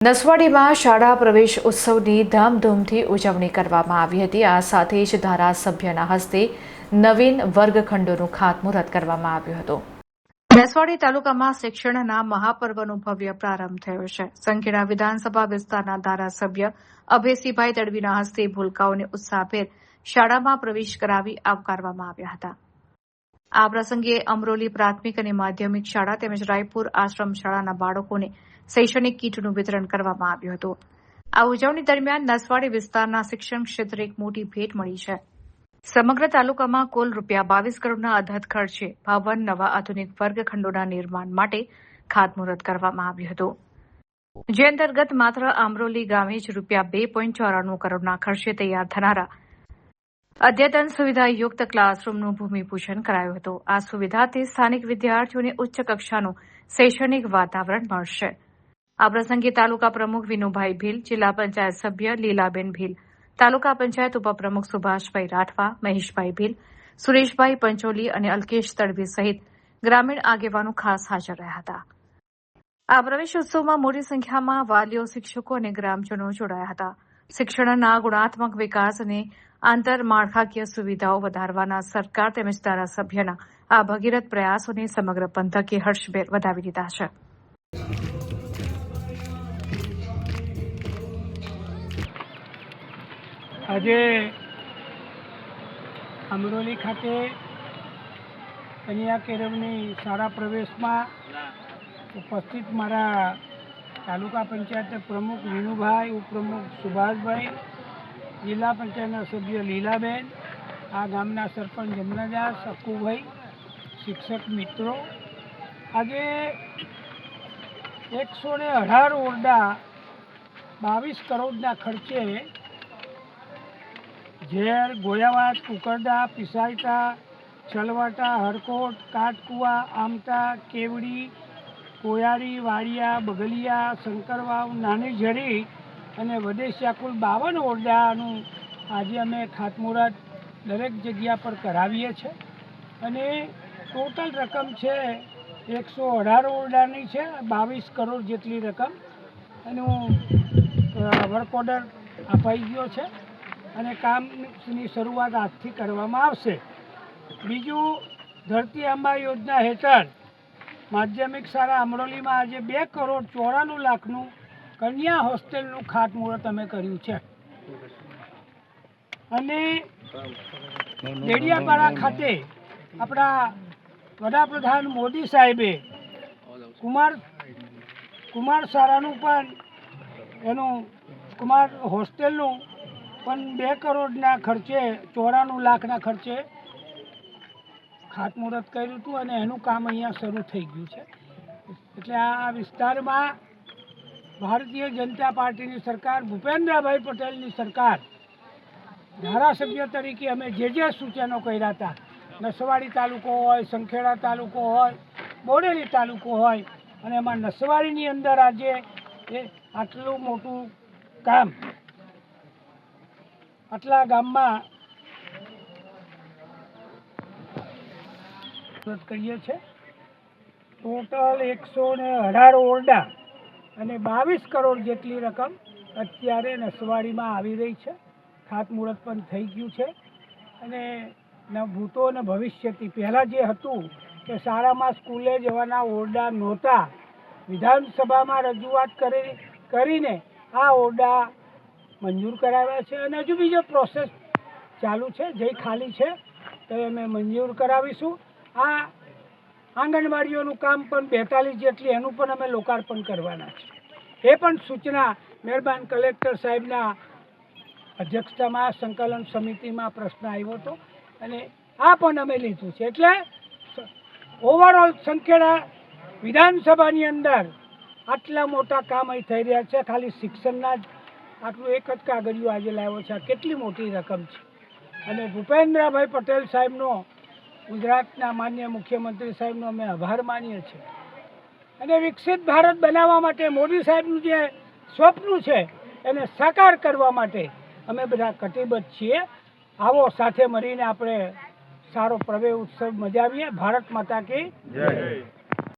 નસવાડીમાં શાળા પ્રવેશ ઉત્સવની ધામધૂમથી ઉજવણી કરવામાં આવી હતી। આ સાથે જ ધારાસભ્યના હસ્તે નવીન વર્ગખંડોનું ખાતમુહૂર્ત કરવામાં આવ્યું હતું। નસવાડી તાલુકામાં શિક્ષણના મહાપર્વનો ભવ્ય પ્રારંભ થયો છે। સંખેડા વિધાનસભા વિસ્તારના ધારાસભ્ય અભયસિંહભાઈ તડવીના હસ્તે ભૂલકાઓને ઉત્સાહભેર શાળામાં પ્રવેશ કરાવી આવકારવામાં આવ્યા હતા। આ પ્રસંગે અમરોલી પ્રાથમિક અને માધ્યમિક શાળા તેમજ રાયપુર આશ્રમ શાળાના બાળકોને શૈક્ષણિક કીટનું વિતરણ કરવામાં આવ્યું હતું। આ ઉજવણી દરમિયાન નસવાડી વિસ્તારના શિક્ષણ ક્ષેત્રે એક મોટી ભેટ મળી છે। સમગ્ર તાલુકામાં કુલ ₹22 કરોડના અધધ ખર્ચે 52 નવા આધુનિક વર્ગખંડોના નિર્માણ માટે ખાતમુહૂર્ત કરવામાં આવ્યું હતું, જે અંતર્ગત માત્ર અમરોલી ગામે જ ₹2.94 કરોડના ખર્ચે તૈયાર થનારા અદ્યતન સુવિધાયુક્ત ક્લાસરૂમનું ભૂમિપૂજન કરાયું હતું। આ સુવિધાથી સ્થાનિક વિદ્યાર્થીઓને ઉચ્ચ કક્ષાનું શૈક્ષણિક વાતાવરણ મળશે। આ પ્રસંગે તાલુકા પ્રમુખ વિનુભાઈ ભીલ, જિલ્લા પંચાયત સભ્ય લીલાબેન ભીલ, તાલુકા પંચાયત ઉપપ્રમુખ સુભાષભાઈ રાઠવા, મહેશભાઈ ભીલ, સુરેશભાઈ પંચોલી અને અલ્કેશ તડવી સહિત ગ્રામીણ આગેવાનો ખાસ હાજર રહ્યા હતા। આ પ્રવેશ ઉત્સવમાં મોટી સંખ્યામાં વાલીઓ, શિક્ષકો અને ગ્રામજનો જોડાયા હતા। શિક્ષણના ગુણાત્મક વિકાસ અને આંતરમાળખાકીય સુવિધાઓ વધારવાના સરકાર તેમજ ધારાસભ્યના આ ભગીરથ પ્રયાસોને સમગ્ર પંથકે હર્ષભેર વધાવી દીધા છે। આજે અમરોલી ખાતે કન્યા કેળવણી શાળા પ્રવેશમાં ઉપસ્થિત મારા તાલુકા પંચાયત પ્રમુખ વિનુભાઈ, ઉપપ્રમુખ સુભાષભાઈ, જિલ્લા પંચાયતના સભ્ય લીલાબેન, આ ગામના સરપંચ જમનાદાસ, અક્કુભાઈ, શિક્ષક મિત્રો, આજે 118 ઓરડા 22 કરોડના ખર્ચે ઝેર, ગોયાવાટ, કુકરડા, પિસાયતા, છલવાટા, હરકોટ, કાટકુવા, આમટા, કેવડી, કોયારી, વાડિયા, બગલિયા, શંકરવાવ, નાની ઝરી અને વદેશિયા કુલ 52 ઓરડાનું આજે અમે ખાતમુહૂર્ત દરેક જગ્યા પર કરાવીએ છીએ અને ટોટલ રકમ છે 118 ઓરડાની છે, 22 કરોડ જેટલી રકમ એનું વર્ક ઓર્ડર અપાઈ ગયો છે અને કામની શરૂઆત આજથી કરવામાં આવશે। બીજું, ધરતી આંબા યોજના હેઠળ માધ્યમિક શાળા અમરોલીમાં આજે 2,94 લાખનું કન્યા હોસ્ટેલનું ખાતમુહૂર્ત અમે કર્યું છે અને દેડિયાપાડા ખાતે આપણા વડાપ્રધાન મોદી સાહેબે કુમાર શાળાનું પણ એનું કુમાર હોસ્ટેલનું પણ 2 કરોડના ખર્ચે 94 લાખના ખર્ચે ખાતમુહૂર્ત કર્યું હતું અને એનું કામ અહીંયા શરૂ થઈ ગયું છે। એટલે આ વિસ્તારમાં ભારતીય જનતા પાર્ટીની સરકાર, ભૂપેન્દ્રભાઈ પટેલની સરકાર, ધારાસભ્ય તરીકે અમે જે સૂચનો કર્યા હતા, નસવાડી તાલુકો હોય, સંખેડા તાલુકો હોય, બોડેલી તાલુકો હોય, અને એમાં નસવાડીની અંદર આજે આટલું મોટું કામ આટલા ગામમાં કરીએ છીએ। ટોટલ 118 ઓરડા અને 22 કરોડ જેટલી રકમ અત્યારે નસવાડીમાં આવી રહી છે। ખાતમુહૂર્ત પણ થઈ ગયું છે અને ભૂતો અને ભવિષ્યથી પહેલાં જે હતું કે શાળામાં સ્કૂલે જવાના ઓરડા નહોતા, વિધાનસભામાં રજૂઆત કરીને આ ઓરડા મંજૂર કરાવ્યા છે અને હજુ બીજો પ્રોસેસ ચાલુ છે, જે ખાલી છે તો અમે મંજૂર કરાવીશું। આ આંગણવાડીઓનું કામ પણ 42 જેટલી, એનું પણ અમે લોકાર્પણ કરવાના છે। એ પણ સૂચના મહેરબાન કલેક્ટર સાહેબના અધ્યક્ષતામાં સંકલન સમિતિમાં પ્રશ્ન આવ્યો હતો અને આ પણ અમે લીધું છે। એટલે ઓવરઓલ સંખેડા વિધાનસભાની અંદર આટલા મોટા કામ અહીં થઈ રહ્યા છે। ખાલી શિક્ષણના જ આટલું એક જ કાગળિયું આજે લાવ્યો છે, આ કેટલી મોટી રકમ છે અને ભૂપેન્દ્રભાઈ પટેલ સાહેબનો, ગુજરાતના માન્ય મુખ્યમંત્રી સાહેબનો અમે આભાર માનીએ છીએ અને વિકસિત ભારત બનાવવા માટે મોદી સાહેબનું જે સ્વપ્ન છે એને સાકાર કરવા માટે અમે બધા કટિબદ્ધ છીએ। આવો સાથે મળીને આપણે સારો પ્રવેશ ઉત્સવ મજાવીએ। ભારત માતા કી જય।